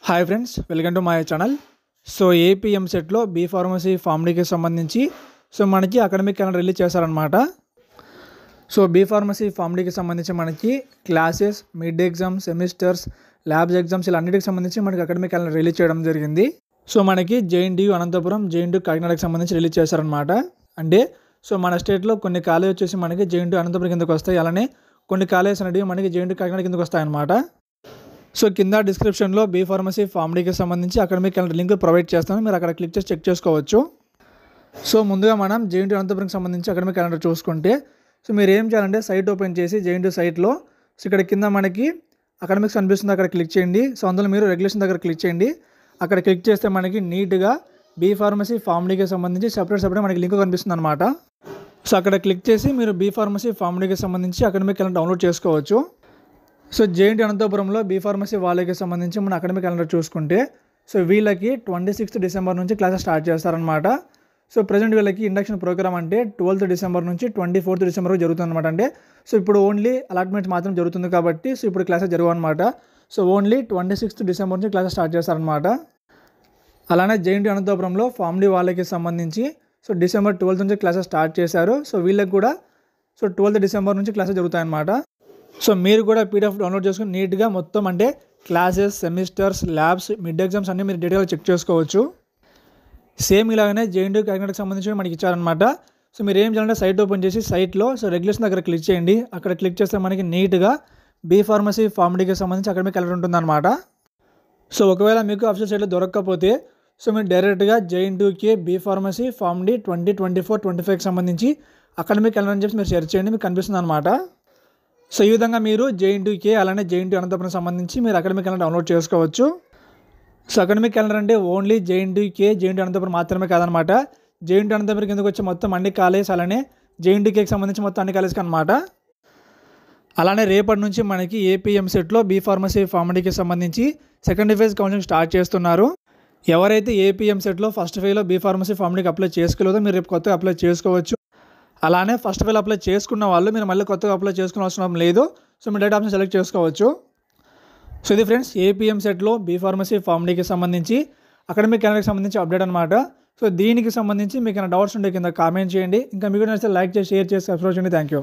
Hi friends, welcome to my channel. So AP ఎంసెట్లో B pharmacy pharm డీకి సంబంధించి మనకి academic calendar release చేశారనమాట. So B pharmacy pharm డీకి సంబంధించి మనకి classes, mid exams, semesters, labs exams ఇలా అన్నిటికి సంబంధించి మనకి అకాడమిక్ క్యాలెండర్ రిలీజ్ చేయడం జరిగింది. సో మనకి జేఎన్టీయూ అనంతపురం, జేఎన్టీయూ కాకినాడకి సంబంధించి రిలీజ్ చేశారనమాట. అంటే మన స్టేట్లో కొన్ని కాలేజ్ వచ్చేసి మనకి జేఎన్టీయూ అనంతపురం కిందకు వస్తాయి, అలానే కొన్ని కాలేజెస్ అనేవి మనకి జేఎన్టీయూ కాకినాడ కిందకు వస్తాయన్నమాట. సో కింద డిస్క్రిప్షన్లో బీ ఫార్మసీ ఫార్మ్ డీకి సంబంధించి అకాడమిక్ క్యాలెండర్ లింక్ ప్రొవైడ్ చేస్తాను, మీరు అక్కడ క్లిక్ చేసి చెక్ చేసుకోవచ్చు. సో ముందుగా మనం జేఎన్టీయూ అనంతపురంకి సంబంధించి అకాడమిక్ క్యాలెండర్ చూసుకుంటే మీరు ఏం చేయాలంటే సైట్ ఓపెన్ చేసి జేఎన్టీయూ సైట్లో ఇక్కడ కింద మనకి అకాడమిక్స్ కనిపిస్తుంది, అక్కడ క్లిక్ చేయండి. సో అందులో మీరు రెగ్యులేషన్ దగ్గర క్లిక్ చేయండి. అక్కడ క్లిక్ చేస్తే మనకి నీట్గా బీ ఫార్మసీ ఫార్మ్ డీకి సంబంధించి సపరేట్ మనకి లింక్ కనిపిస్తుంది అనమాట. సో అక్కడ క్లిక్ చేసి మీరు బీ ఫార్మసీ ఫార్మ్ డీకి సంబంధించి అకాడమిక్ క్యాలెండర్ డౌన్లోడ్ చేసుకోవచ్చు. సో జేఎన్టీయూ అనంతపురంలో బీ ఫార్మసీ వాళ్ళకి సంబంధించి మన అకాడమిక్ క్యాలెండర్ చూసుకుంటే వీళ్ళకి 26 డిసెంబర్ నుంచి క్లాసెస్ స్టార్ట్ చేస్తారనమాట. సో ప్రజెంట్ వీళ్ళకి ఇండక్షన్ ప్రోగ్రామ్ అంటే 12th డిసెంబర్ నుంచి 24th డిసెంబర్ వరకు జరుగుతుంది అనమాట. అంటే ఇప్పుడు ఓన్లీ అలాట్మెంట్ మాత్రం జరుగుతుంది కాబట్టి ఇప్పుడు క్లాసెస్ జరుగు అనమాట. సో ఓన్లీ 26th డిసెంబర్ నుంచి క్లాసెస్ స్టార్ట్ చేస్తారనమాట. అలానే జేఎన్టీయూ అనంతపురంలో ఫార్మ్ డీ వాళ్ళకి సంబంధించి డిసెంబర్ 12th నుంచి క్లాసెస్ స్టార్ట్ చేశారు. సో వీళ్ళకి కూడా 12th డిసెంబర్ నుంచి క్లాసెస్ జరుగుతాయన్నమాట. సో మీరు కూడా పీడిఎఫ్ డౌన్లోడ్ చేసుకుని నీట్గా మొత్తం అంటే classes, semesters, labs, mid exams అన్నీ మీరు డీటెయిల్గా చెక్ చేసుకోవచ్చు. సేమ్ ఇలాగనే జేఎన్టీయూ కాకినాడకి సంబంధించి మనకి ఇచ్చారనమాట. సో మీరు ఏం చేయాలంటే సైట్ ఓపెన్ చేసి సైట్లో రెగ్యులేషన్ దగ్గర క్లిక్ చేయండి. అక్కడ క్లిక్ చేస్తే మనకి నీట్గా బీ ఫార్మసీ ఫార్మ్ డీకి సంబంధించి అకాడమిక్ క్యాలెండర్ ఉంటుందన్నమాట. సో ఒకవేళ మీకు ఆఫీషియల్ సైట్లో దొరకకపోతే మీరు డైరెక్ట్గా జేఎన్టీయూకి బీ ఫార్మసీ ఫార్మ్ డీ 2024-25కి సంబంధించి అకాడమిక్ క్యాలెండర్ అని చెప్పి మీరు సెర్చ్ చేయండి, మీకు కనిపిస్తుంది అనమాట. సో ఈ విధంగా మీరు జేఎన్టీయూకి అలానే జేఎన్టీయూ అనంతపురం సంబంధించి మీరు అకాడమిక్ క్యాలెండర్ డౌన్లోడ్ చేసుకోవచ్చు. సో అకాడమిక్ క్యాలెండర్ అంటే ఓన్లీ జేఎన్టీయూకి, జేఎన్టీయూ అనంతపురం మాత్రమే కాదనమాట. జేఎన్టీయూ అనంతపురం కిందకు వచ్చే మొత్తం అన్ని కాలేజ్, అలానే జేఎన్టీయూకి సంబంధించి మొత్తం అన్ని కాలేజ్కి అనమాట. అలానే రేపటి నుంచి మనకి ఏపీ ఎంసెట్లో బీ ఫార్మసీ ఫార్మ్ డీకి సంబంధించి సెకండ్ ఫేజ్ కౌన్సిలింగ్ స్టార్ట్ చేస్తున్నారు. ఎవరైతే ఏపీ ఎంసెట్లో ఫస్ట్ ఫేజ్లో బీ ఫార్మసీ ఫార్మ్ డీకి అప్లై చేసుకోలేదో మీరు రేపు కొత్తగా అప్లై చేసుకోవచ్చు. అలానే ఫస్ట్ ఫేజ్ అప్లై చేసుకున్న వాళ్ళు మీరు మళ్ళీ కొత్తగా అప్లై చేసుకునే అవసరం లేదు. మీ డేట్ ఆప్షన్ సెలెక్ట్ చేసుకోవచ్చు. సో ఇది ఫ్రెండ్స్ ఏపీ ఎంసెట్లో బీ ఫార్మసీ ఫార్మ్ డీకి సంబంధించి అకాడమిక్ క్యాలెండర్కి సంబంధించి అప్డేట్ అనమాట. సో దీనికి సంబంధించి మీకు ఏమైనా డౌట్స్ ఉంటే కింద కామెంట్ చేయండి. ఇంకా మీకు నచ్చితే లైక్ చేసి, షేర్ చేసి, సబ్స్క్రైబ్ చేయండి. Thank you.